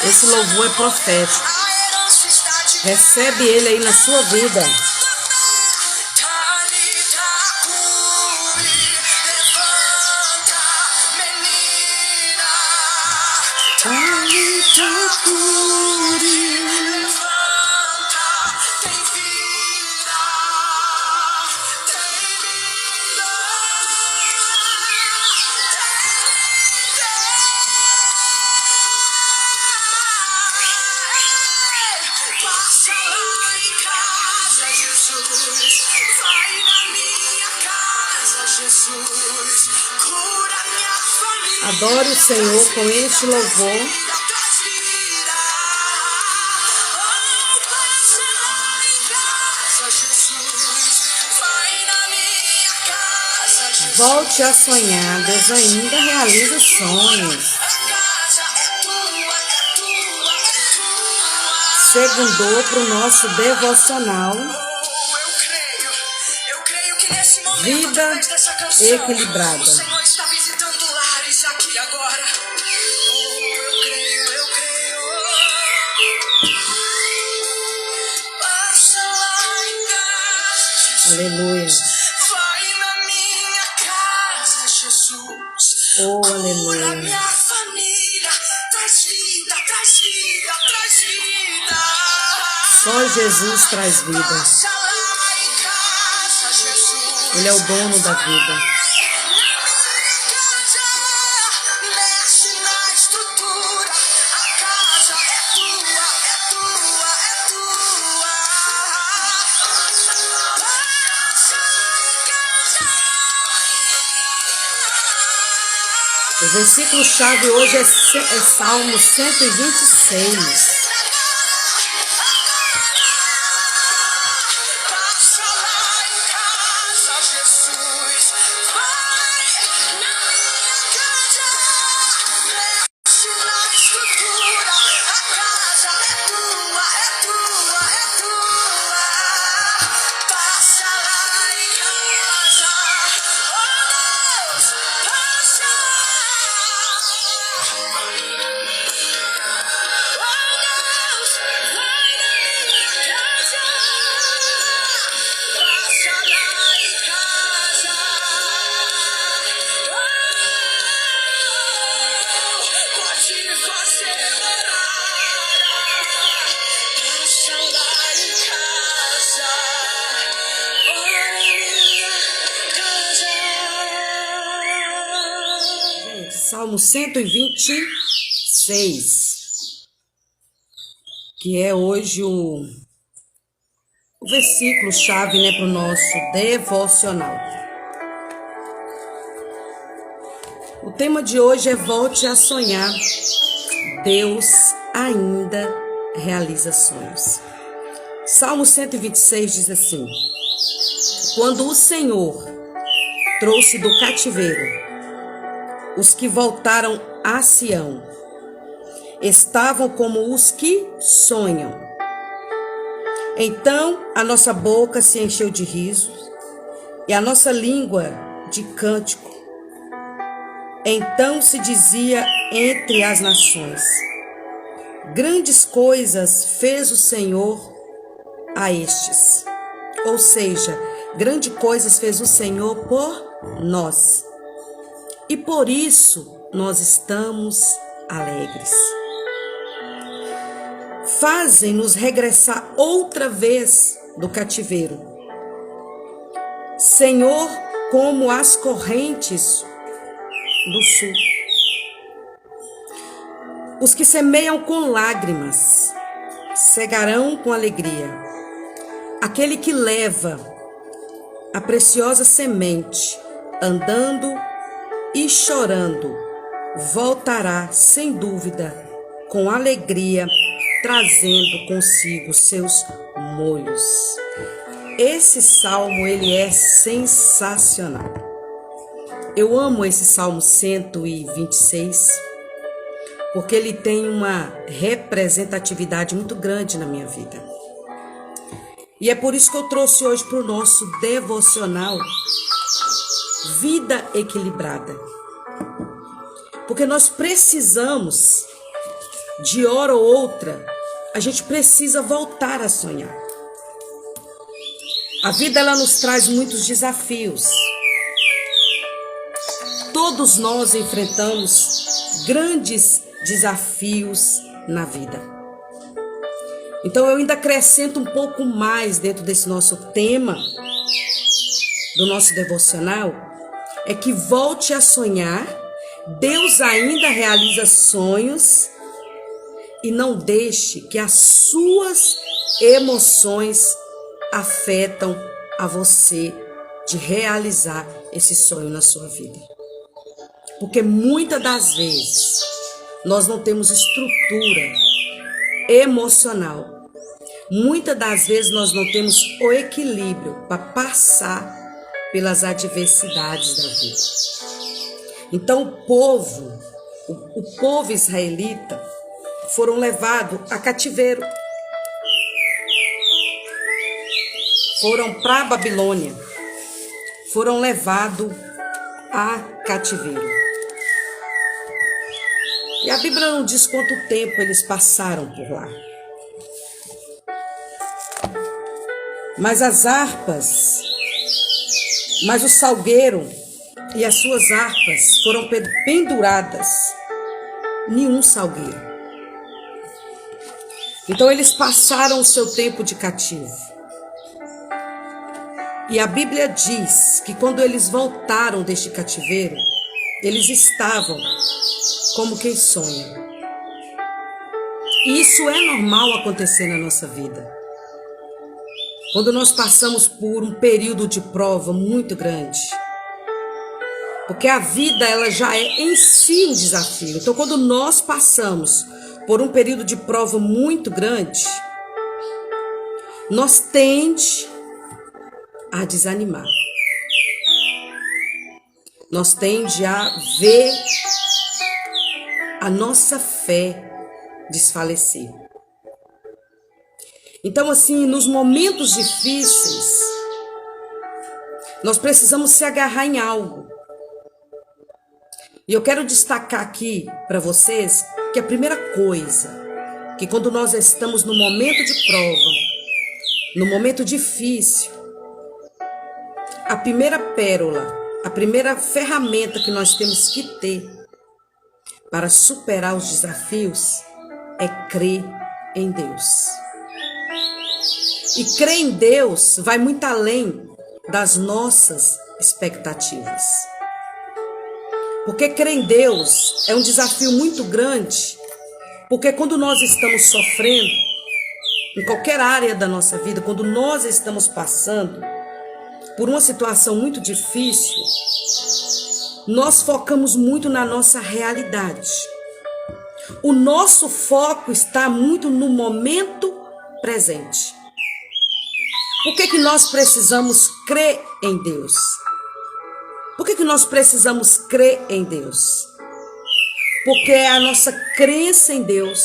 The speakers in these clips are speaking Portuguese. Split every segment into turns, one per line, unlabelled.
Esse louvor é profético. Recebe ele aí na sua vida. Adore o Senhor com este louvor. Volte a sonhar. Deus ainda realiza sonhos. Segundou para o nosso devocional. Vida equilibrada. Aleluia.
Vai na minha casa, Jesus.
Oh, aleluia.
Cura minha família. Traz vida, traz vida, traz vida.
Só Jesus traz vida.
Passa lá em casa, Jesus.
Ele é o dono da vida.
Mexe na estrutura. A casa é tua, é tua, é tua.
O versículo-chave hoje é Salmo 126.
Passa lá em casa, Jesus. Vai na minha casa. Mexe na estrutura. A casa é tua, é tua, é tua. Passa lá em casa. Oh, Deus, passa lá.
Gente, Salmo 126, que é hoje o versículo-chave, né, para o nosso devocional. O tema de hoje é Volte a Sonhar. Deus ainda realiza sonhos. Salmo 126 diz assim: Quando o Senhor trouxe do cativeiro os que voltaram a Sião, estavam como os que sonham. Então a nossa boca se encheu de risos e a nossa língua de cântico. Então se dizia entre as nações: grandes coisas fez o Senhor a estes. Ou seja, grandes coisas fez o Senhor por nós. E por isso nós estamos alegres. Fazem-nos regressar outra vez do cativeiro. Senhor, como as correntes do sul. Os que semeiam com lágrimas cegarão com alegria. Aquele que leva a preciosa semente, andando e chorando, voltará sem dúvida com alegria, trazendo consigo seus molhos. Esse salmo, ele é sensacional. Eu amo esse Salmo 126, porque ele tem uma representatividade muito grande na minha vida. E é por isso que eu trouxe hoje para o nosso devocional Vida Equilibrada. Porque nós precisamos, de hora ou outra, a gente precisa voltar a sonhar. A vida, ela nos traz muitos desafios. Todos nós enfrentamos grandes desafios na vida. Então eu ainda acrescento um pouco mais dentro desse nosso tema, do nosso devocional, é que volte a sonhar. Deus ainda realiza sonhos e não deixe que as suas emoções afetam a você de realizar esse sonho na sua vida. Porque muitas das vezes nós não temos estrutura emocional. Muitas das vezes nós não temos o equilíbrio para passar pelas adversidades da vida. Então o povo israelita foram levados a cativeiro. Foram para a Babilônia. Foram levados a cativeiro. E a Bíblia não diz quanto tempo eles passaram por lá. Mas as harpas, mas o salgueiro e as suas harpas foram penduradas em um salgueiro. Então eles passaram o seu tempo de cativo. E a Bíblia diz que quando eles voltaram deste cativeiro, eles estavam como quem sonha. E isso é normal acontecer na nossa vida. Quando nós passamos por um período de prova muito grande. Porque a vida, ela já é em si um desafio. Então quando nós passamos por um período de prova muito grande, nós tende a desanimar. Nós tende a ver a nossa fé desfalecer. Então, assim, nos momentos difíceis, nós precisamos se agarrar em algo. E eu quero destacar aqui para vocês que a primeira coisa, que quando nós estamos no momento de prova, no momento difícil, a primeira pérola, a primeira ferramenta que nós temos que ter para superar os desafios é crer em Deus. E crer em Deus vai muito além das nossas expectativas. Porque crer em Deus é um desafio muito grande, porque quando nós estamos sofrendo, em qualquer área da nossa vida, quando nós estamos passando por uma situação muito difícil, nós focamos muito na nossa realidade. O nosso foco está muito no momento presente. Por que nós precisamos crer em Deus? Por que nós precisamos crer em Deus? Porque a nossa crença em Deus,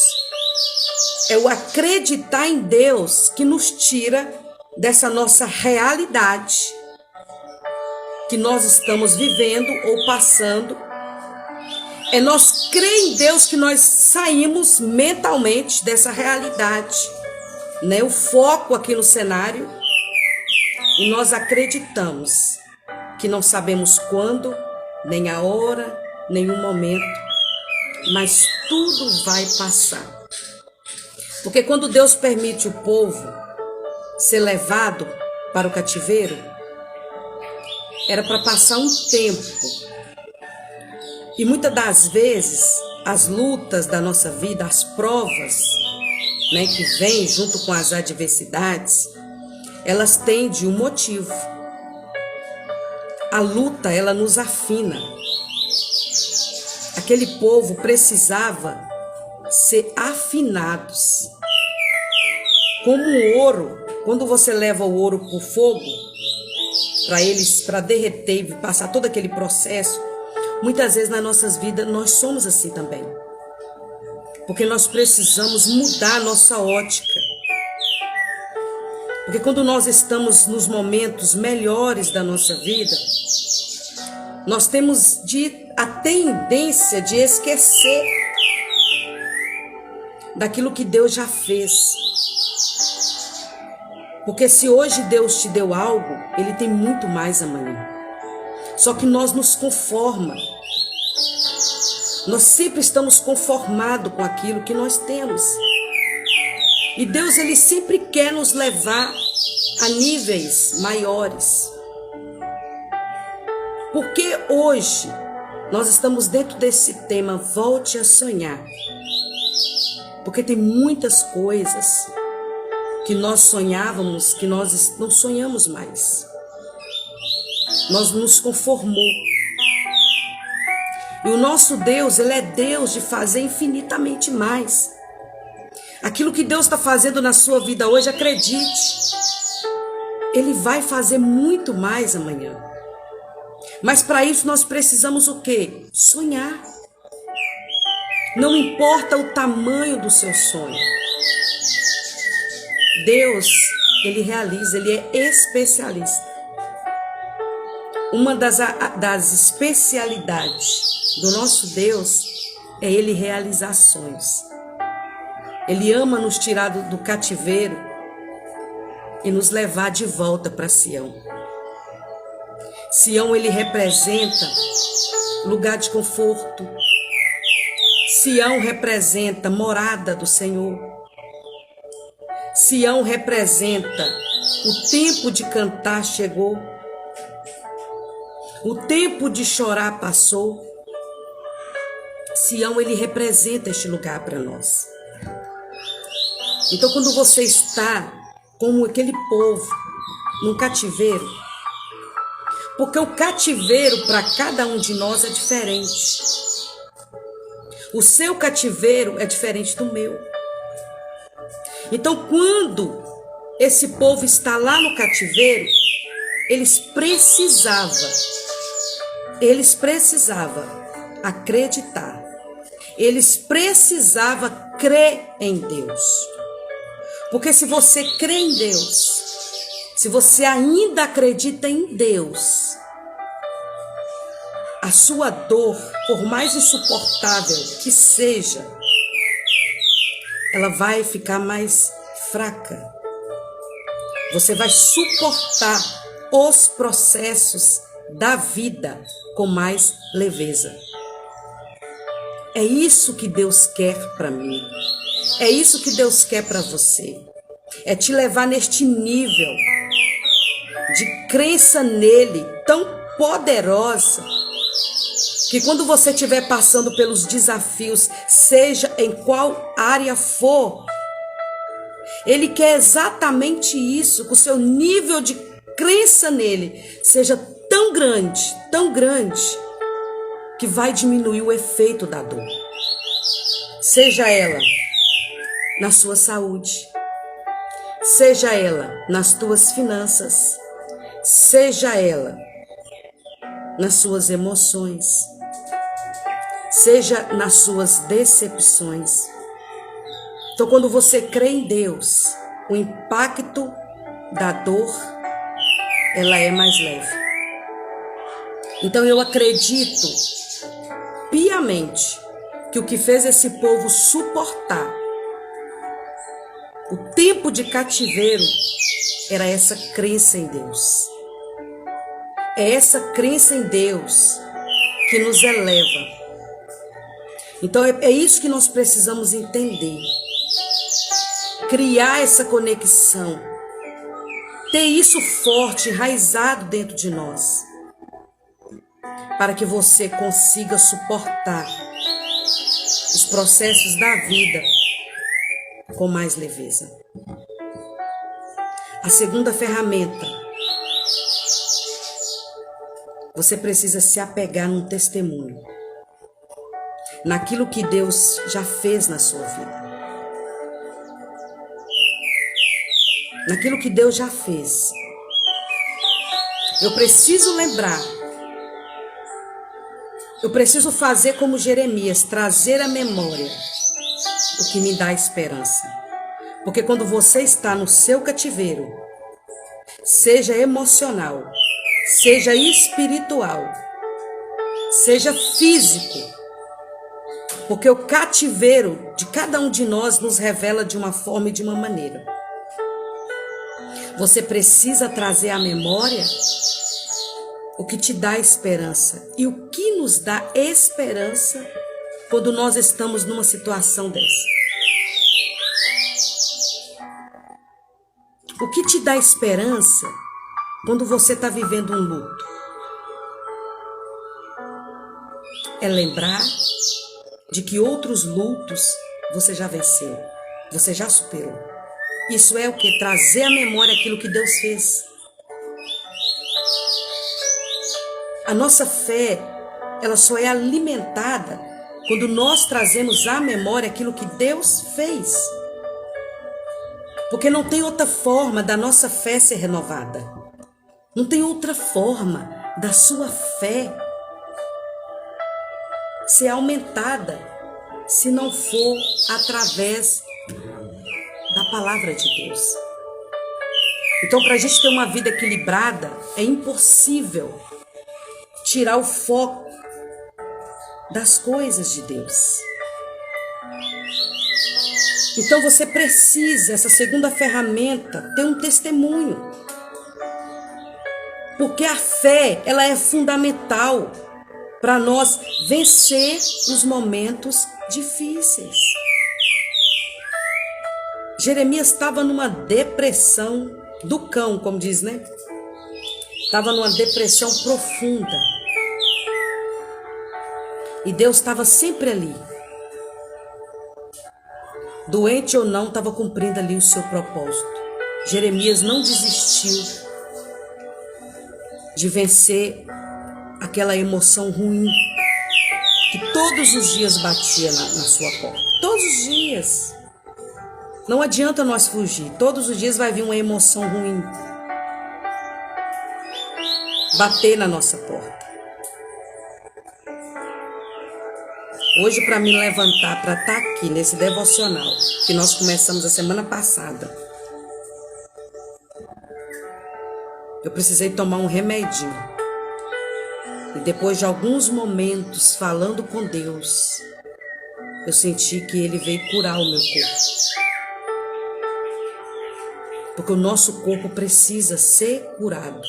é o acreditar em Deus que nos tira dessa nossa realidade que nós estamos vivendo ou passando. É nós crer em Deus que nós saímos mentalmente dessa realidade, né? O foco aqui no cenário, e nós acreditamos que não sabemos quando, nem a hora, nem o momento, mas tudo vai passar. Porque quando Deus permite o povo ser levado para o cativeiro, era para passar um tempo. E muitas das vezes, as lutas da nossa vida, as provas, né, que vêm junto com as adversidades, elas têm de um motivo. A luta, ela nos afina. Aquele povo precisava ser afinados. Como o ouro, quando você leva o ouro para o fogo, para derreter e passar todo aquele processo, muitas vezes nas nossas vidas nós somos assim também. Porque nós precisamos mudar a nossa ótica. Porque quando nós estamos nos momentos melhores da nossa vida, nós temos de a tendência de esquecer daquilo que Deus já fez. Porque se hoje Deus te deu algo, Ele tem muito mais amanhã. Só que nós nos conformamos. Nós sempre estamos conformados com aquilo que nós temos. E Deus, Ele sempre quer nos levar a níveis maiores. Porque hoje nós estamos dentro desse tema, volte a sonhar. Porque tem muitas coisas que nós sonhávamos, que nós não sonhamos mais. Nós nos conformou. E o nosso Deus, Ele é Deus de fazer infinitamente mais. Aquilo que Deus está fazendo na sua vida hoje, acredite, Ele vai fazer muito mais amanhã. Mas para isso nós precisamos o quê? Sonhar. Não importa o tamanho do seu sonho. Deus, Ele realiza, Ele é especialista. Uma das especialidades do nosso Deus é Ele realizar sonhos. Ele ama nos tirar do cativeiro e nos levar de volta para Sião. Sião, Ele representa lugar de conforto. Sião representa morada do Senhor. Sião representa o tempo de cantar chegou. O tempo de chorar passou. Sião, Ele representa este lugar para nós. Então, quando você está como aquele povo num cativeiro, porque o cativeiro para cada um de nós é diferente. O seu cativeiro é diferente do meu. Então, quando esse povo está lá no cativeiro, eles precisavam acreditar. Eles precisavam crer em Deus. Porque se você crê em Deus, se você ainda acredita em Deus, a sua dor, por mais insuportável que seja, ela vai ficar mais fraca. Você vai suportar os processos da vida com mais leveza. É isso que Deus quer para mim. É isso que Deus quer para você. É te levar neste nível de crença nele tão poderosa que quando você estiver passando pelos desafios, seja em qual área for, Ele quer exatamente isso, que o seu nível de crença nele seja tão grande, que vai diminuir o efeito da dor. Seja ela na sua saúde, seja ela nas tuas finanças, seja ela nas suas emoções, seja nas suas decepções. Então, quando você crê em Deus, o impacto da dor, ela é mais leve. Então, eu acredito piamente que o que fez esse povo suportar o tempo de cativeiro era essa crença em Deus. É essa crença em Deus que nos eleva. Então é isso que nós precisamos entender. Criar essa conexão. Ter isso forte, enraizado dentro de nós. Para que você consiga suportar os processos da vida com mais leveza. A segunda ferramenta. Você precisa se apegar num testemunho. Naquilo que Deus já fez na sua vida. Naquilo que Deus já fez. Eu preciso lembrar. Eu preciso fazer como Jeremias, trazer à memória o que me dá esperança. Porque quando você está no seu cativeiro, seja emocional, seja espiritual, seja físico, porque o cativeiro de cada um de nós nos revela de uma forma e de uma maneira. Você precisa trazer à memória o que te dá esperança. E o que nos dá esperança quando nós estamos numa situação dessa? O que te dá esperança quando você está vivendo um luto? É lembrar de que outros lutos você já venceu, você já superou. Isso é o que? Trazer à memória aquilo que Deus fez. A nossa fé, ela só é alimentada quando nós trazemos à memória aquilo que Deus fez. Porque não tem outra forma da nossa fé ser renovada. Não tem outra forma da sua fé ser aumentada se não for através da palavra de Deus. Então, para a gente ter uma vida equilibrada, é impossível tirar o foco das coisas de Deus. Então, você precisa, essa segunda ferramenta, ter um testemunho. Porque a fé, ela é fundamental para nós vencer os momentos difíceis. Jeremias estava numa depressão do cão, como diz, né? Estava numa depressão profunda. E Deus estava sempre ali. Doente ou não, estava cumprindo ali o seu propósito. Jeremias não desistiu de vencer aquela emoção ruim que todos os dias batia na sua porta. Todos os dias. Não adianta nós fugir. Todos os dias vai vir uma emoção ruim bater na nossa porta. Hoje, para me levantar, para estar aqui nesse devocional que nós começamos a semana passada, eu precisei tomar um remedinho. E depois de alguns momentos falando com Deus, eu senti que Ele veio curar o meu corpo. Porque o nosso corpo precisa ser curado.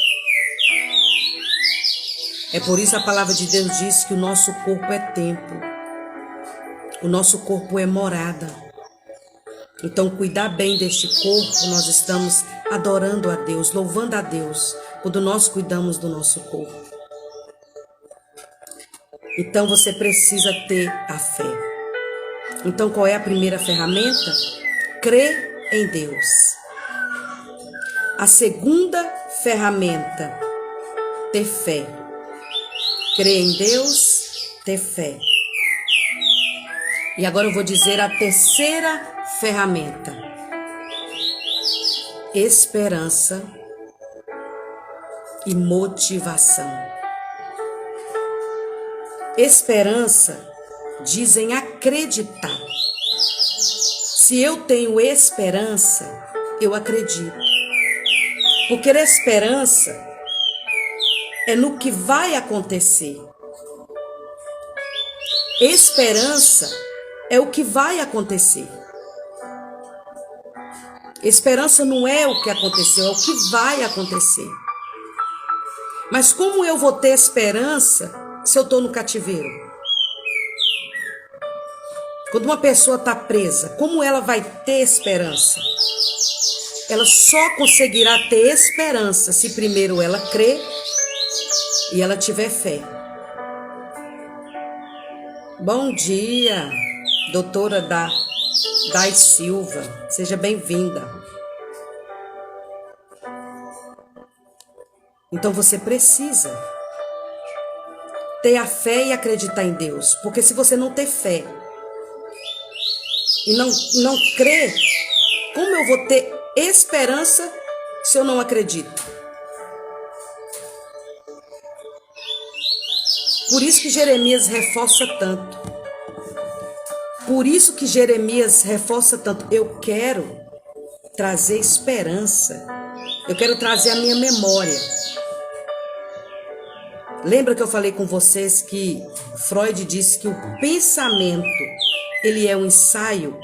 É por isso a palavra de Deus diz que o nosso corpo é templo. O nosso corpo é morada. Então, cuidar bem deste corpo, nós estamos adorando a Deus, louvando a Deus, quando nós cuidamos do nosso corpo. Então, você precisa ter a fé. Então, qual é a primeira ferramenta? Crer em Deus. A segunda ferramenta, ter fé. Crer em Deus, ter fé. E agora eu vou dizer a terceira ferramenta. Esperança e motivação. Esperança dizem acreditar. Se eu tenho esperança, eu acredito. Porque a esperança é no que vai acontecer. Esperança é o que vai acontecer. Esperança não é o que aconteceu, é o que vai acontecer. Mas como eu vou ter esperança se eu estou no cativeiro? Quando uma pessoa está presa, como ela vai ter esperança? Ela só conseguirá ter esperança se primeiro ela crer e ela tiver fé. Bom dia, doutora Dai Silva. Seja bem-vinda. Então você precisa ter a fé e acreditar em Deus. Porque se você não ter fé e não crer, como eu vou ter esperança se eu não acredito? Por isso que Jeremias reforça tanto. Por isso que Jeremias reforça tanto. Eu quero trazer esperança. Eu quero trazer a minha memória Lembra que eu falei com vocês que Freud disse que o pensamento, ele é um ensaio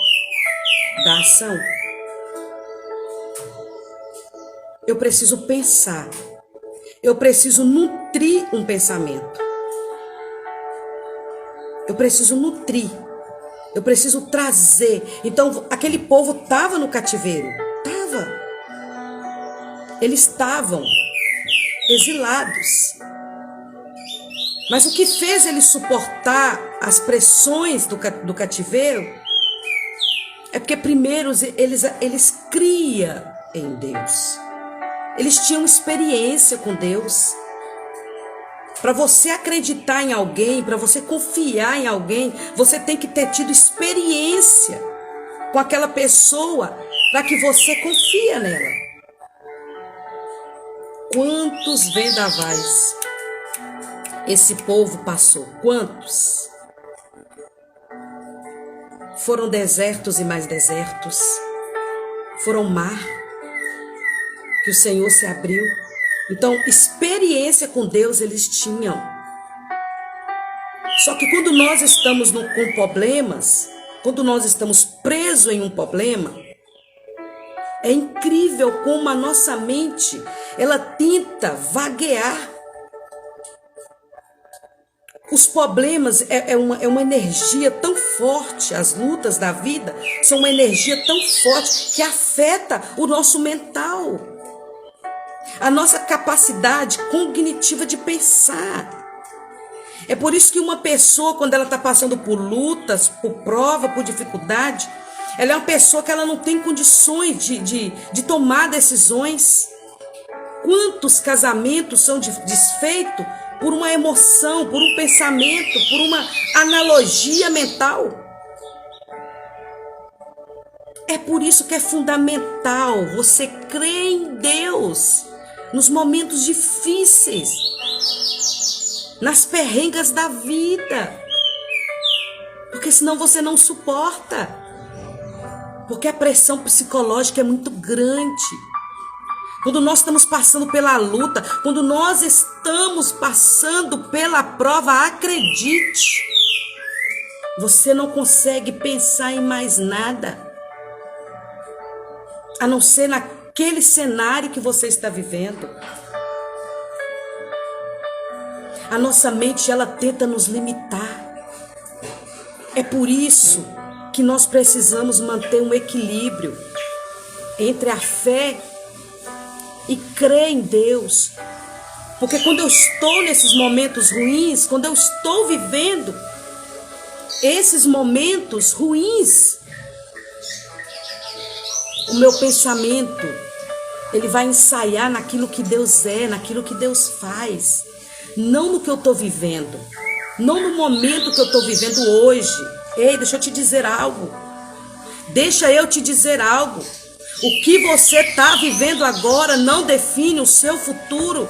da ação? Eu preciso pensar. Eu preciso nutrir um pensamento. Eu preciso nutrir. Eu preciso trazer. Então, aquele povo estava no cativeiro. Estava. Eles estavam exilados. Mas o que fez eles suportar as pressões do cativeiro é porque primeiro eles criam em Deus. Eles tinham experiência com Deus. Para você acreditar em alguém, para você confiar em alguém, você tem que ter tido experiência com aquela pessoa para que você confie nela. Quantos vendavais esse povo passou? Quantos? Foram desertos e mais desertos. Foram mar que o Senhor se abriu. Então, experiência com Deus eles tinham. Só que quando nós estamos com problemas, quando nós estamos presos em um problema, é incrível como a nossa mente, ela tenta vaguear. Os problemas é uma energia tão forte, as lutas da vida são uma energia tão forte que afeta o nosso mental. A nossa capacidade cognitiva de pensar. É por isso que uma pessoa, quando ela está passando por lutas, por prova, por dificuldade, ela é uma pessoa que ela não tem condições de tomar decisões. Quantos casamentos são desfeitos por uma emoção, por um pensamento, por uma analogia mental? É por isso que é fundamental você crer em Deus nos momentos difíceis, nas perrengas da vida, porque senão você não suporta, porque a pressão psicológica é muito grande. Quando nós estamos passando pela luta, quando nós estamos passando pela prova, acredite, você não consegue pensar em mais nada, a não ser naquele cenário que você está vivendo. A nossa mente, ela tenta nos limitar. É por isso que nós precisamos manter um equilíbrio entre a fé e crer em Deus. Porque quando eu estou nesses momentos ruins, quando eu estou vivendo esses momentos ruins, o meu pensamento, ele vai ensaiar naquilo que Deus é, naquilo que Deus faz. Não no que eu estou vivendo. Não no momento que eu estou vivendo hoje. Ei, deixa eu te dizer algo. Deixa eu te dizer algo. O que você está vivendo agora não define o seu futuro.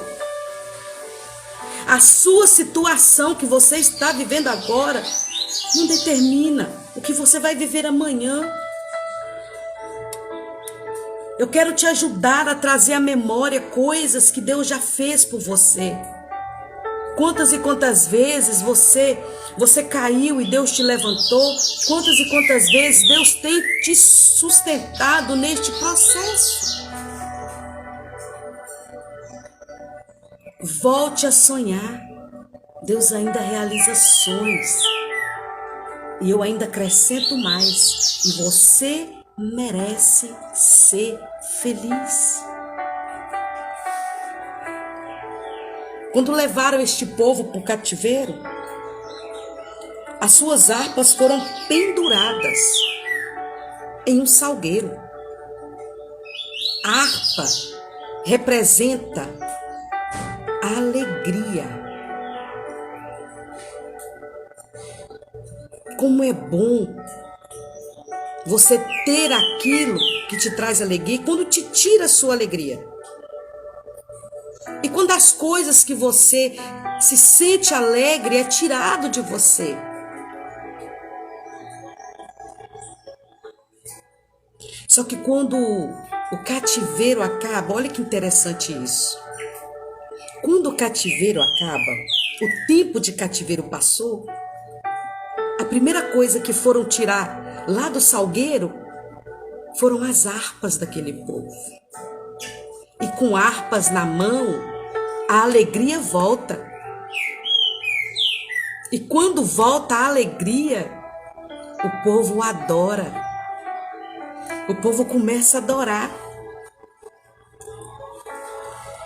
A sua situação que você está vivendo agora não determina o que você vai viver amanhã. Eu quero te ajudar a trazer à memória coisas que Deus já fez por você. Quantas e quantas vezes você caiu e Deus te levantou? Quantas e quantas vezes Deus tem te sustentado neste processo? Volte a sonhar. Deus ainda realiza sonhos. E eu ainda acrescento mais. E você merece ser feliz. Quando levaram este povo para o cativeiro, as suas harpas foram penduradas em um salgueiro. A harpa representa a alegria. Como é bom você ter aquilo que te traz alegria e quando te tira a sua alegria. E quando as coisas que você se sente alegre é tirado de você. Só que quando o cativeiro acaba, olha que interessante isso. quando o cativeiro acaba, o tempo de cativeiro passou, a primeira coisa que foram tirar lá do salgueiro foram as harpas daquele povo. E com harpas na mão, a alegria volta. E quando volta a alegria, o povo adora. O povo começa a adorar.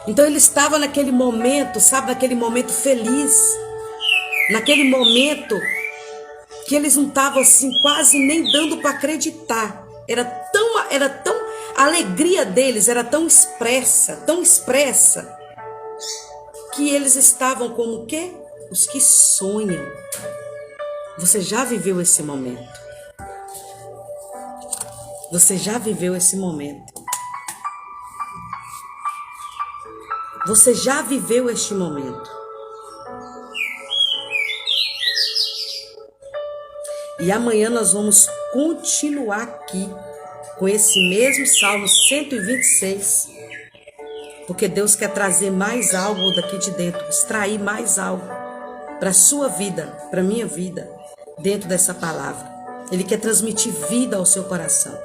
Então ele estava naquele momento, sabe, naquele momento feliz. Naquele momento que eles não estavam assim quase nem dando para acreditar. Era tão, a alegria deles era tão expressa, que eles estavam como o quê? Os que sonham. Você já viveu esse momento? Você já viveu esse momento? Você já viveu este momento? E amanhã nós vamos continuar aqui com esse mesmo Salmo 126, porque Deus quer trazer mais algo daqui de dentro, extrair mais algo para a sua vida, para a minha vida, dentro dessa palavra. Ele quer transmitir vida ao seu coração.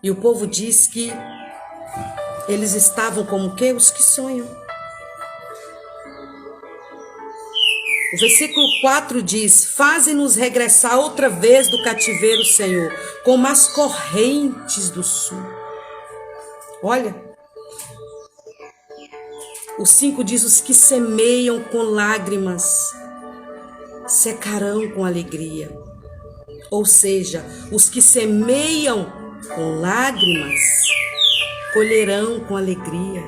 E o povo diz que eles estavam como o quê? Os que sonham. O versículo 4 diz: faze-nos regressar outra vez do cativeiro, Senhor, como as correntes do sul. Olha. O 5 diz: os que semeiam com lágrimas secarão com alegria. Ou seja, os que semeiam com lágrimas colherão com alegria.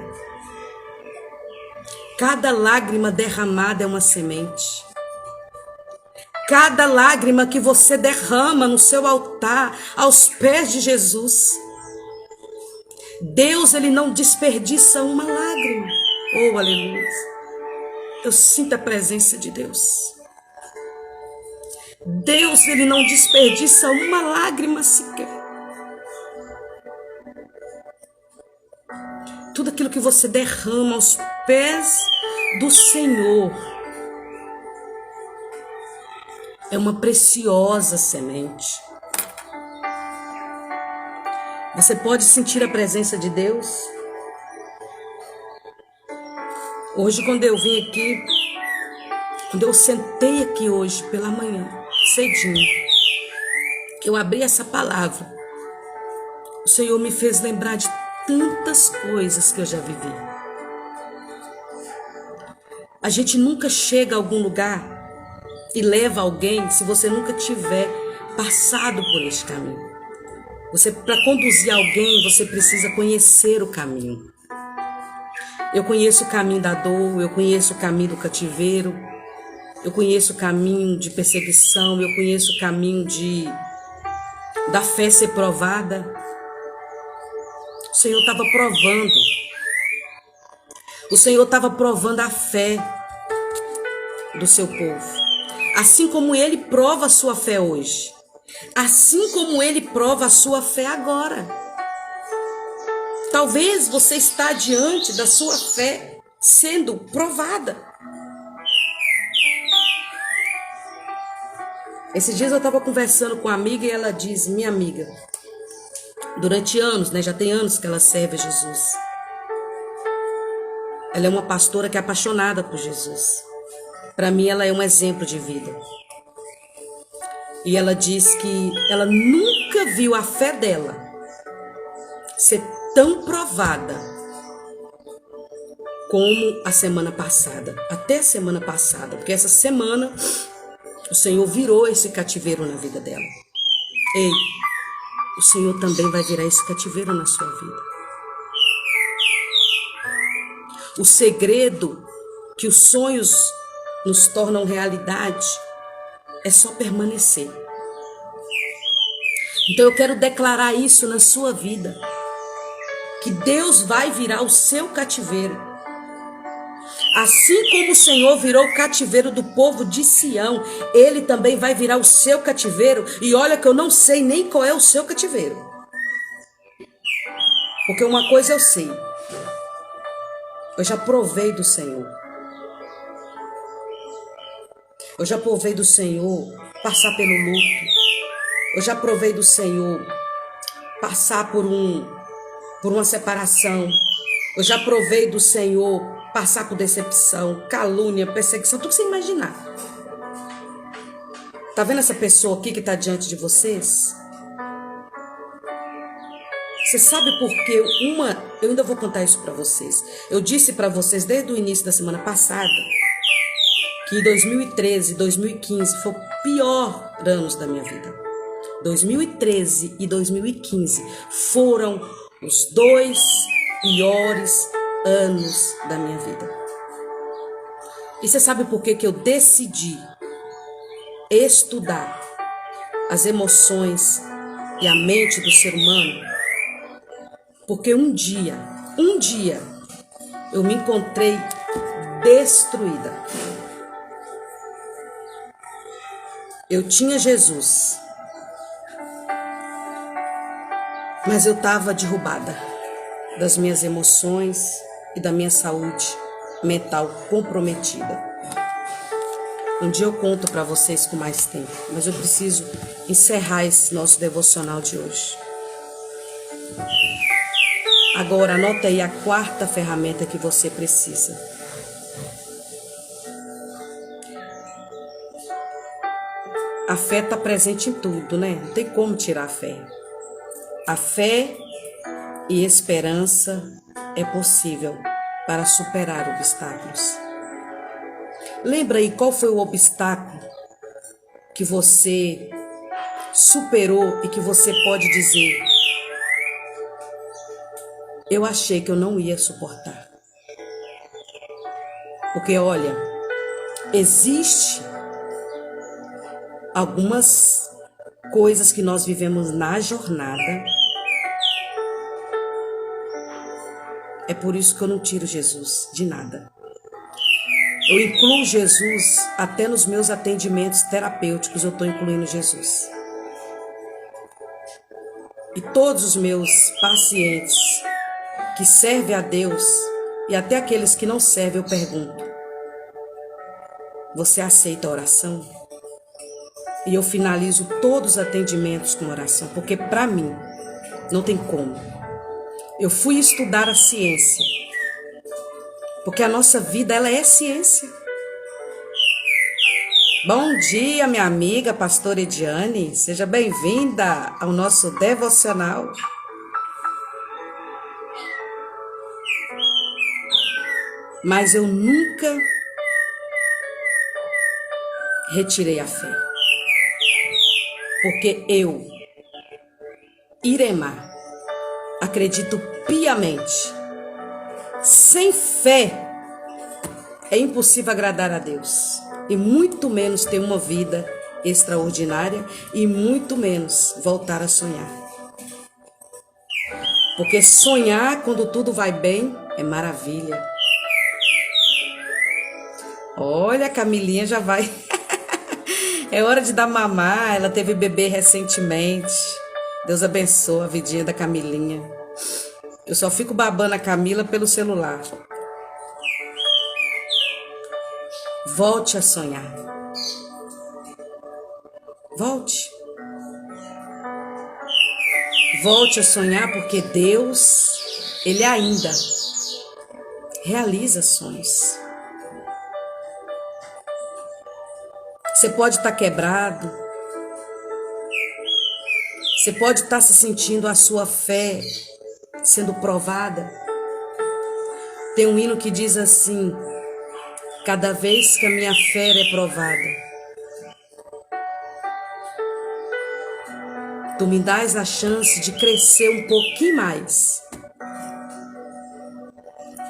Cada lágrima derramada é uma semente. Cada lágrima que você derrama no seu altar, aos pés de Jesus, Deus, ele não desperdiça uma lágrima. Oh, aleluia. Eu sinto a presença de Deus. Deus, ele não desperdiça uma lágrima sequer. Tudo aquilo que você derrama aos pés do Senhor é uma preciosa semente. Você pode sentir a presença de Deus? Hoje, quando eu vim aqui, quando eu sentei aqui hoje pela manhã, cedinho, que eu abri essa palavra, o Senhor me fez lembrar de tantas coisas que eu já vivi. A gente nunca chega a algum lugar e leva alguém se você nunca tiver passado por este caminho. Para conduzir alguém, você precisa conhecer o caminho. Eu conheço o caminho da dor, eu conheço o caminho do cativeiro, eu conheço o caminho de perseguição, eu conheço o caminho da fé ser provada. O Senhor estava provando. O Senhor estava provando a fé do seu povo. Assim como Ele prova a sua fé hoje. Assim como Ele prova a sua fé agora. Talvez você está diante da sua fé sendo provada. Esses dias eu estava conversando com uma amiga e ela diz: minha amiga, durante anos, já tem anos que ela serve a Jesus. Ela é uma pastora que é apaixonada por Jesus. Para mim, ela é um exemplo de vida. E ela diz que ela nunca viu a fé dela ser tão provada como a semana passada. Até a semana passada. Porque essa semana, o Senhor virou esse cativeiro na vida dela. Ei, o Senhor também vai virar esse cativeiro na sua vida. O segredo que os sonhos nos tornam realidade é só permanecer. Então eu quero declarar isso na sua vida, que Deus vai virar o seu cativeiro. Assim como o Senhor virou o cativeiro do povo de Sião, Ele também vai virar o seu cativeiro. E olha que eu não sei nem qual é o seu cativeiro. Porque uma coisa eu sei. Eu já provei do Senhor. Eu já provei do Senhor passar pelo luto. Eu já provei do Senhor passar por uma separação. Eu já provei do Senhor passar por decepção, calúnia, perseguição, tudo que você imaginar. Tá vendo essa pessoa aqui que está diante de vocês? Você sabe por que eu ainda vou contar isso para vocês. Eu disse para vocês desde o início da semana passada que 2013 e 2015 foi o pior anos da minha vida. 2013 e 2015 foram os 2 piores anos da minha vida. E você sabe por que eu decidi estudar as emoções e a mente do ser humano? Porque um dia, eu me encontrei destruída. Eu tinha Jesus, mas eu estava derrubada das minhas emoções e da minha saúde mental comprometida. Um dia eu conto para vocês com mais tempo, mas eu preciso encerrar esse nosso devocional de hoje. Agora, anota aí a 4ª ferramenta que você precisa. A fé está presente em tudo, né? Não tem como tirar a fé. A fé e esperança é possível para superar obstáculos. Lembra aí qual foi o obstáculo que você superou e que você pode dizer: eu achei que eu não ia suportar. Porque olha, existe algumas coisas que nós vivemos na jornada. É por isso que eu não tiro Jesus de nada. Eu incluo Jesus até nos meus atendimentos terapêuticos, eu estou incluindo Jesus. E todos os meus pacientes que servem a Deus e até aqueles que não servem, eu pergunto: você aceita a oração? E eu finalizo todos os atendimentos com oração, porque para mim não tem como. Eu fui estudar a ciência, porque a nossa vida ela é ciência. Bom dia, minha amiga pastora Ediane, seja bem-vinda ao nosso devocional. Mas eu nunca retirei a fé. Porque eu, Iremá, acredito piamente. Sem fé é impossível agradar a Deus. E muito menos ter uma vida extraordinária e muito menos voltar a sonhar. Porque sonhar quando tudo vai bem é maravilha. Olha, a Camilinha já vai. É hora de dar mamar. Ela teve bebê recentemente. Deus abençoe a vidinha da Camilinha. Eu só fico babando a Camila pelo celular. Volte a sonhar. Volte. Volte a sonhar, porque Deus, Ele ainda realiza sonhos. Você pode estar quebrado. Você pode estar se sentindo a sua fé sendo provada. Tem um hino que diz assim: cada vez que a minha fé é provada, tu me dás a chance de crescer um pouquinho mais.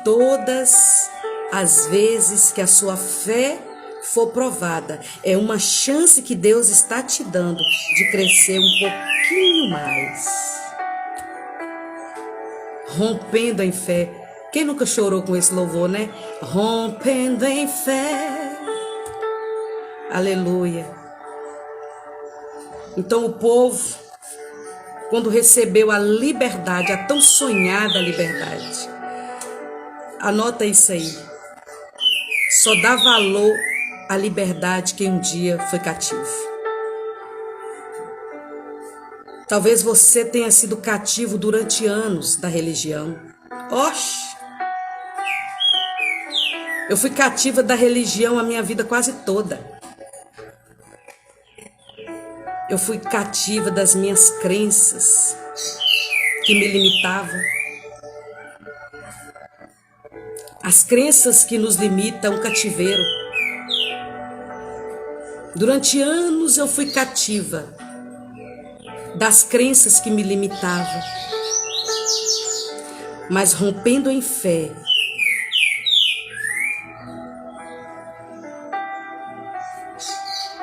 Todas as vezes que a sua fé for provada, é uma chance que Deus está te dando de crescer um pouquinho mais. Rompendo em fé. Quem nunca chorou com esse louvor, né? Rompendo em fé. Aleluia. Então o povo quando recebeu a liberdade, a tão sonhada liberdade. Anota isso aí. Só dá valor à liberdade quem um dia foi cativo. Talvez você tenha sido cativo durante anos da religião. Oxe! Eu fui cativa da religião a minha vida quase toda. Eu fui cativa das minhas crenças que me limitavam. As crenças que nos limitam, um cativeiro. Durante anos eu fui cativa das crenças que me limitavam. Mas rompendo em fé,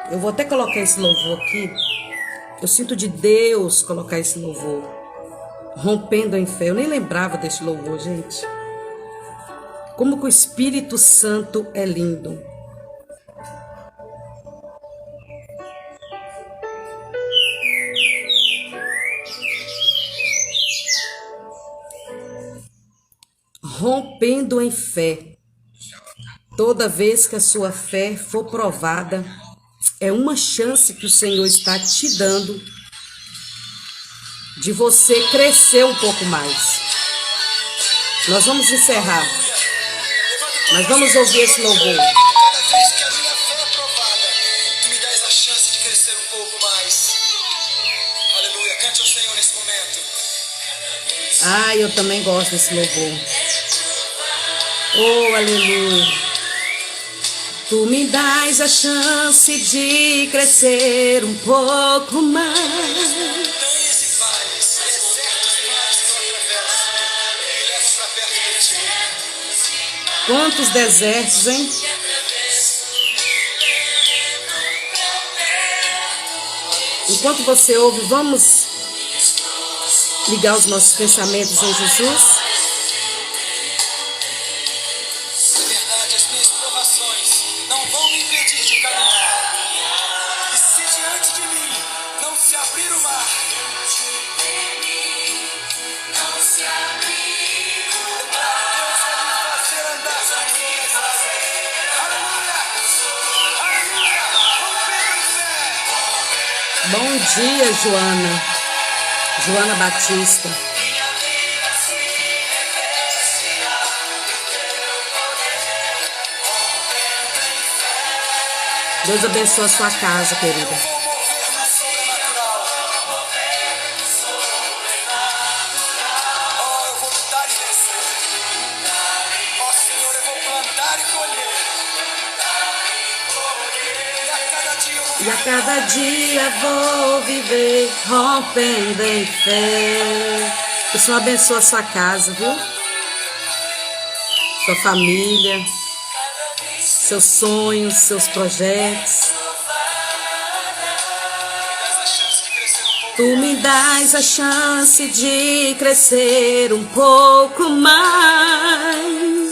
eu vou até colocar esse louvor aqui. Eu sinto de Deus colocar esse louvor. Rompendo em fé. Eu nem lembrava desse louvor, gente. Como que o Espírito Santo é lindo. Rompendo em fé. Toda vez que a sua fé for provada, é uma chance que o Senhor está te dando de você crescer um pouco mais. Nós vamos encerrar. Nós vamos ouvir esse louvor.
Cada vez que a minha fé é provada, tu me dás a chance de crescer um pouco mais. Aleluia, cante ao Senhor nesse momento.
Ah, eu também gosto desse louvor. Oh, aleluia. Tu me dás a chance de crescer um pouco mais.
Montanhas e vales, desertos e mares que eu atravesso, me levo pra perto de ti.
Quantos desertos, hein? Enquanto você ouve, vamos ligar os nossos pensamentos em Jesus.
Na verdade, as minhas provações não vão me impedir de caminhar. E se diante de mim não se abrir o mar, Deus vai me fazer andar sobre as águas. Aleluia! Aleluia! Rompendo em fé.
Bom dia, Joana. Joana Batista. Deus abençoe a sua casa, querida.
Vou mover no sobrenatural. Oh, eu vou lutar e vencer. Oh, Senhor, eu vou plantar e colher. E a cada dia eu vou
E a cada dia vou viver rompendo em fé. O Senhor abençoe a sua casa, viu? Sua família, seus sonhos, seus projetos. Tu me dás a chance de crescer um pouco mais.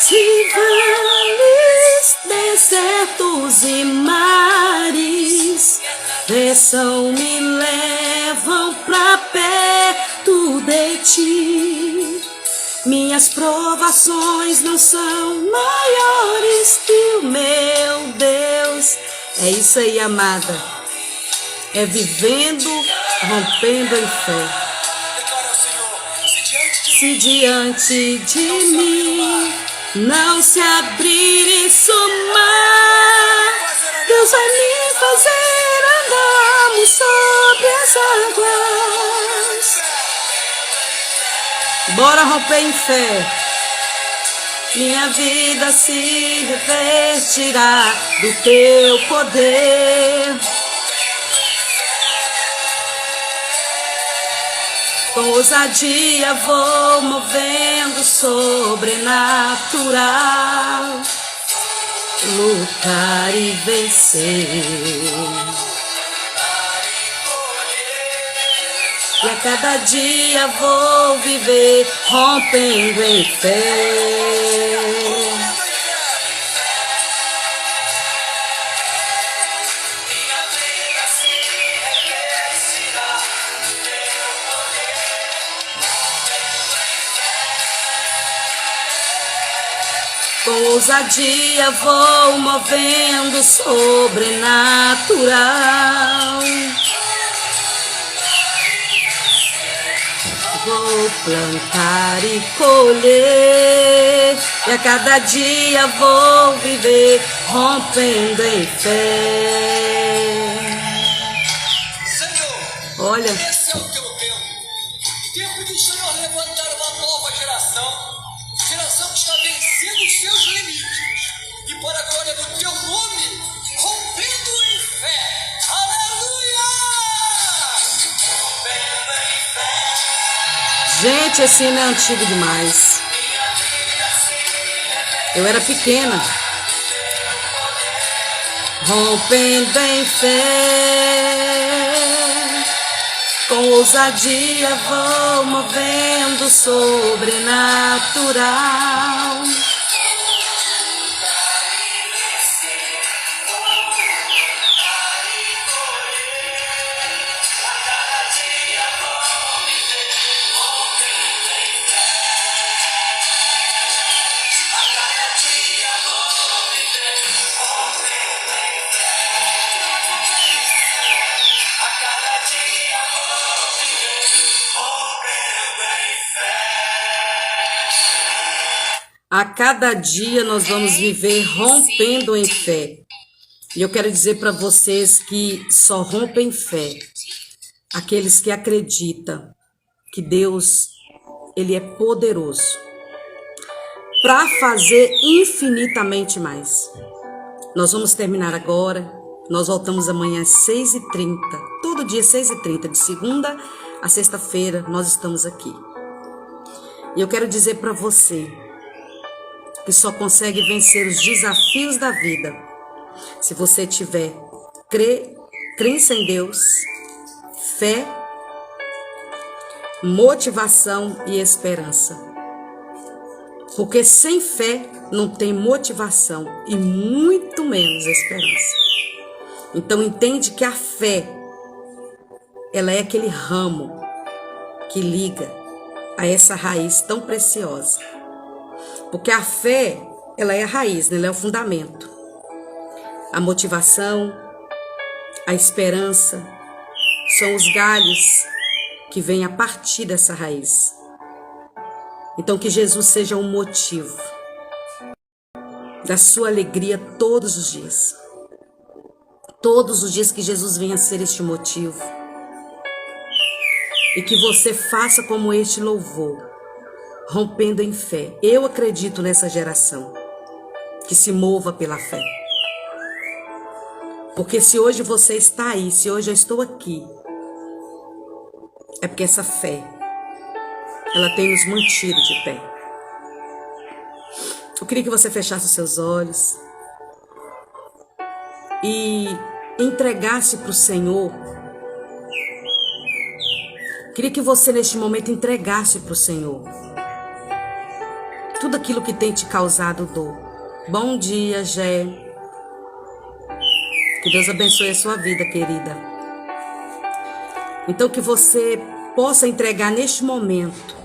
Se vales, desertos e mares desçam, me levam pra perto de ti. Minhas provações não são maiores que o meu Deus. É isso aí, amada. É vivendo, rompendo em fé.
Declara ao Senhor,
Se diante de mim não se abrir esse mar, Deus vai me fazer andarmos sobre as águas. Bora romper em fé. Minha vida se revestirá do teu poder. Com ousadia vou movendo sobrenatural, lutar e vencer. E a cada dia vou viver rompendo em fé. Com ousadia vou movendo sobrenatural. Vou plantar e colher, e a cada dia vou viver rompendo em fé.
Senhor,
Olha,
esse é o teu tempo. Tempo do Senhor levantar uma nova geração. Geração que está vencendo os seus limites. E para a glória do teu nome, rompendo em fé. Aleluia! Rompendo em fé.
gente, esse hino é antigo demais. Eu era pequena. Rompendo em fé, com ousadia vou movendo sobrenatural. A cada dia nós vamos viver rompendo em fé. E eu quero dizer para vocês que só rompem fé aqueles que acreditam que Deus, Ele é poderoso para fazer infinitamente mais. Nós vamos terminar agora. Nós voltamos amanhã às 6h30. Todo dia 6h30, de segunda a sexta-feira, nós estamos aqui. E eu quero dizer para você que só consegue vencer os desafios da vida se você tiver crença em Deus, fé, motivação e esperança. Porque sem fé não tem motivação e muito menos esperança. Então entende que a fé, ela é aquele ramo que liga a essa raiz tão preciosa. Porque a fé, ela é a raiz, né? Ela é o fundamento. A motivação, a esperança, são os galhos que vêm a partir dessa raiz. Então que Jesus seja um motivo da sua alegria todos os dias. Todos os dias que Jesus venha a ser este motivo. E que você faça como este louvor, rompendo em fé. Eu acredito nessa geração que se mova pela fé. Porque se hoje você está aí, se hoje eu estou aqui, é porque essa fé, ela tem nos mantido de pé. Eu queria que você fechasse os seus olhos e entregasse para o Senhor. Queria que você neste momento entregasse para o Senhor tudo aquilo que tem te causado dor. Bom dia, Gé. Que Deus abençoe a sua vida, querida. Então que você possa entregar neste momento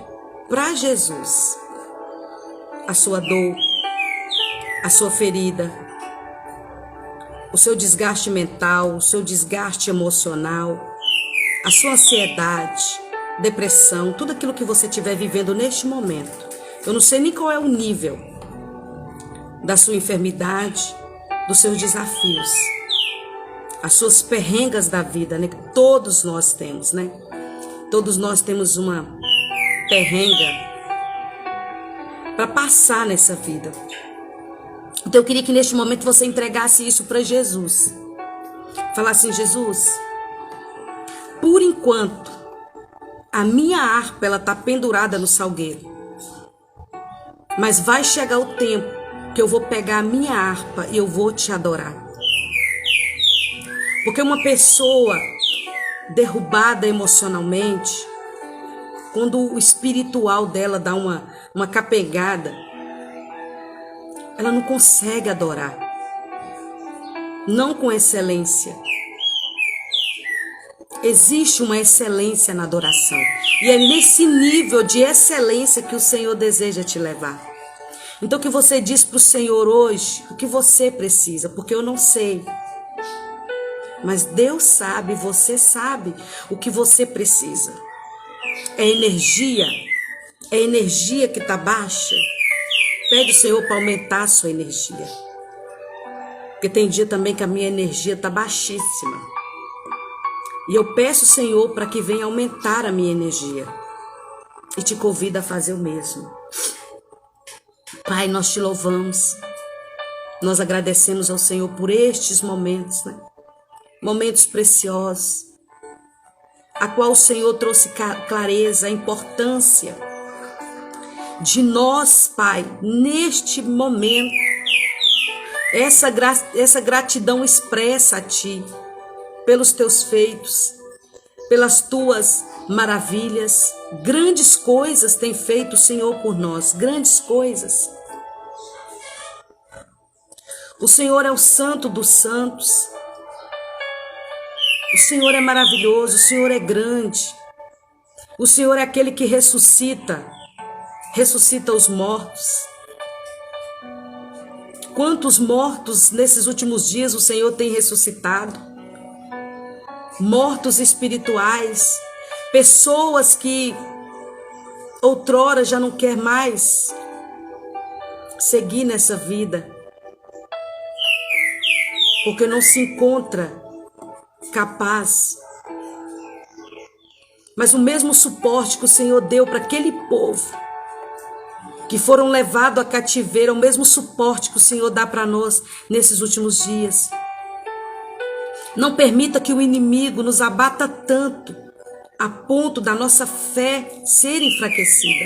para Jesus a sua dor, a sua ferida, o seu desgaste mental, o seu desgaste emocional, a sua ansiedade, depressão, tudo aquilo que você estiver vivendo neste momento. Eu não sei nem qual é o nível da sua enfermidade, dos seus desafios, as suas perrengas da vida, né? Todos nós temos, né? Todos nós temos uma perrenga para passar nessa vida. Então eu queria que neste momento você entregasse isso para Jesus. Falar assim: Jesus, por enquanto a minha harpa ela tá pendurada no salgueiro, mas vai chegar o tempo que eu vou pegar a minha harpa e eu vou te adorar. Porque uma pessoa derrubada emocionalmente, quando o espiritual dela dá uma capengada, ela não consegue adorar. Não com excelência. Existe uma excelência na adoração. E é nesse nível de excelência que o Senhor deseja te levar. Então que você diz para o Senhor hoje o que você precisa, porque eu não sei. Mas Deus sabe, você sabe o que você precisa. É energia que está baixa. Pede ao Senhor para aumentar a sua energia. Porque tem dia também que a minha energia está baixíssima. E eu peço, Senhor, para que venha aumentar a minha energia. E te convido a fazer o mesmo. Pai, nós te louvamos. Nós agradecemos ao Senhor por estes momentos, né? Momentos preciosos, a qual o Senhor trouxe clareza, a importância de nós, Pai, neste momento, essa gratidão expressa a Ti, pelos Teus feitos, pelas Tuas maravilhas. Grandes coisas tem feito o Senhor por nós, grandes coisas. O Senhor é o Santo dos Santos. O Senhor é maravilhoso, o Senhor é grande. O Senhor é aquele que ressuscita os mortos. Quantos mortos nesses últimos dias o Senhor tem ressuscitado? Mortos espirituais, pessoas que outrora já não quer mais seguir nessa vida, porque não se encontra capaz. Mas o mesmo suporte que o Senhor deu para aquele povo que foram levados a cativeiro, é o mesmo suporte que o Senhor dá para nós nesses últimos dias. Não permita que o inimigo nos abata tanto a ponto da nossa fé ser enfraquecida.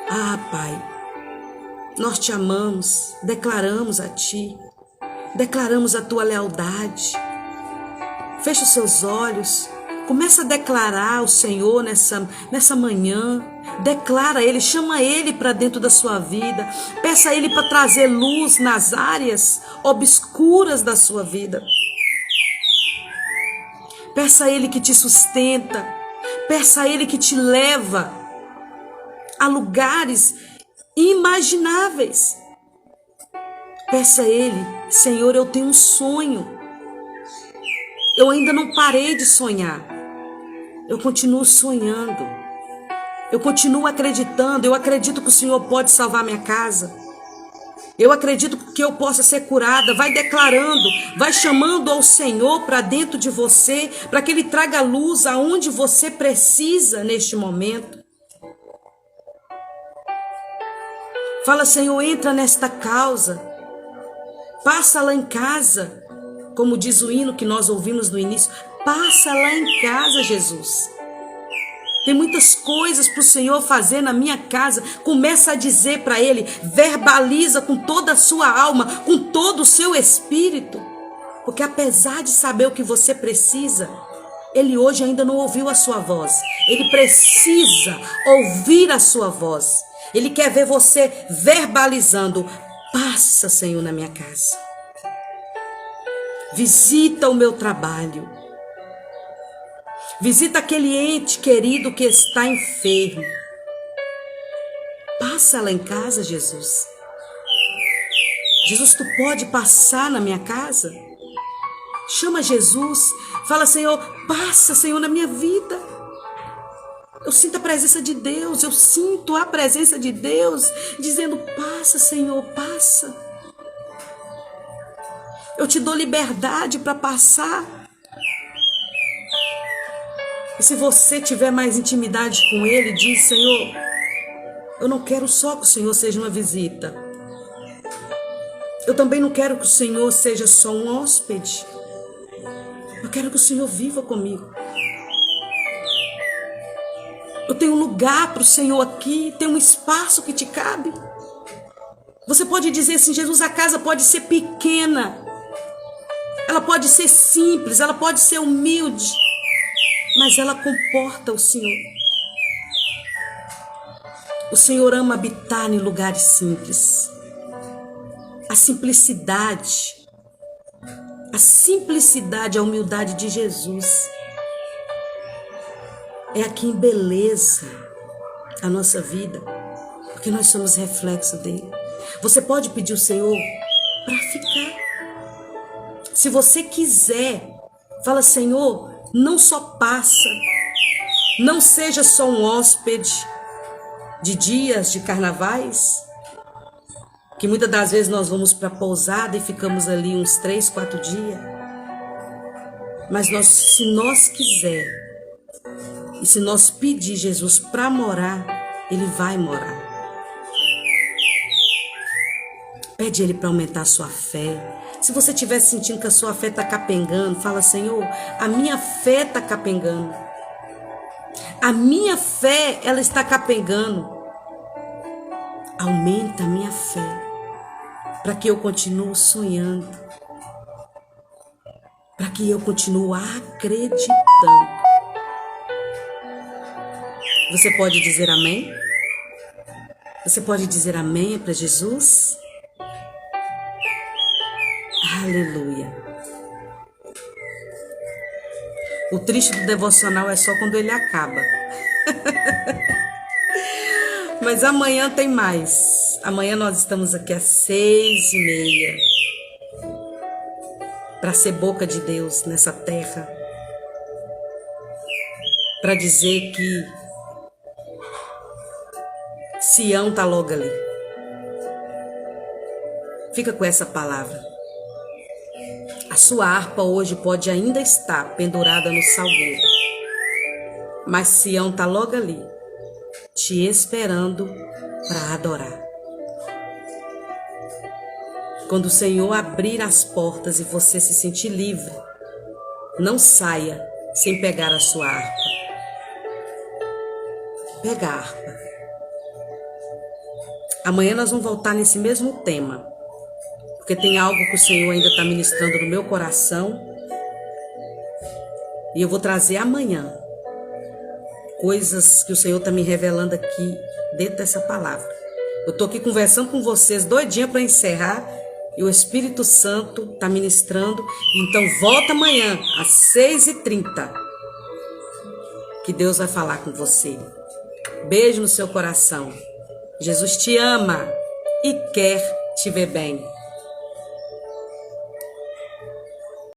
Ah, Pai, nós te amamos, declaramos a Ti, declaramos a Tua lealdade. Feche os seus olhos, começa a declarar o Senhor nessa manhã. Declara Ele, chama Ele para dentro da sua vida. Peça a Ele para trazer luz nas áreas obscuras da sua vida. Peça a Ele que te sustenta. Peça a Ele que te leva a lugares inimagináveis. Peça a Ele, Senhor, eu tenho um sonho. Eu ainda não parei de sonhar. Eu continuo sonhando. Eu continuo acreditando. Eu acredito que o Senhor pode salvar minha casa. Eu acredito que eu possa ser curada. Vai declarando, vai chamando ao Senhor para dentro de você, para que Ele traga luz aonde você precisa neste momento. Fala, Senhor, entra nesta causa. Passa lá em casa. Como diz o hino que nós ouvimos no início, passa lá em casa, Jesus. Tem muitas coisas para o Senhor fazer na minha casa. Começa a dizer para Ele, verbaliza com toda a sua alma, com todo o seu espírito. Porque apesar de saber o que você precisa, Ele hoje ainda não ouviu a sua voz. Ele precisa ouvir a sua voz. Ele quer ver você verbalizando, passa, Senhor, na minha casa. Visita o meu trabalho. Visita aquele ente querido que está enfermo. Passa lá em casa, Jesus. Jesus, tu pode passar na minha casa? Chama Jesus. Fala, Senhor, passa, Senhor, na minha vida. Eu sinto a presença de Deus. Eu sinto a presença de Deus dizendo, passa, Senhor, passa. Eu te dou liberdade para passar. E se você tiver mais intimidade com Ele, diz, Senhor, eu não quero só que o Senhor seja uma visita. Eu também não quero que o Senhor seja só um hóspede. Eu quero que o Senhor viva comigo. Eu tenho um lugar para o Senhor aqui, tem um espaço que te cabe. Você pode dizer assim, Jesus, a casa pode ser pequena. Ela pode ser simples, ela pode ser humilde, mas ela comporta o Senhor. O Senhor ama habitar em lugares simples. A simplicidade, a humildade de Jesus é a que embeleza a nossa vida. Porque nós somos reflexo dele. Você pode pedir ao Senhor para ficar. Se você quiser, fala: Senhor, não só passa, não seja só um hóspede de dias de carnavais, que muitas das vezes nós vamos para a pousada e ficamos ali uns 3, 4 dias. Mas se nós quiser, e se nós pedir Jesus para morar, Ele vai morar. Pede Ele para aumentar a sua fé. Se você estiver sentindo que a sua fé está capengando, fala: Senhor, a minha fé está capengando. A minha fé, ela está capengando. Aumenta a minha fé, para que eu continue sonhando, para que eu continue acreditando. Você pode dizer amém? Você pode dizer amém para Jesus? Aleluia. O triste do devocional é só quando ele acaba. Mas amanhã tem mais. Amanhã nós estamos aqui às 6:30 para ser boca de Deus nessa terra, para dizer que Sião está logo ali. Fica com essa palavra. A sua harpa hoje pode ainda estar pendurada no salgueiro, mas Sião está logo ali, te esperando para adorar. Quando o Senhor abrir as portas e você se sentir livre, não saia sem pegar a sua harpa. Pega a harpa. Amanhã nós vamos voltar nesse mesmo tema, porque tem algo que o Senhor ainda está ministrando no meu coração, e eu vou trazer amanhã coisas que o Senhor está me revelando aqui dentro dessa palavra. Eu estou aqui conversando com vocês, doidinha para encerrar, e o Espírito Santo está ministrando. Então volta amanhã às 6:30, que Deus vai falar com você. Beijo no seu coração. Jesus te ama e quer te ver bem.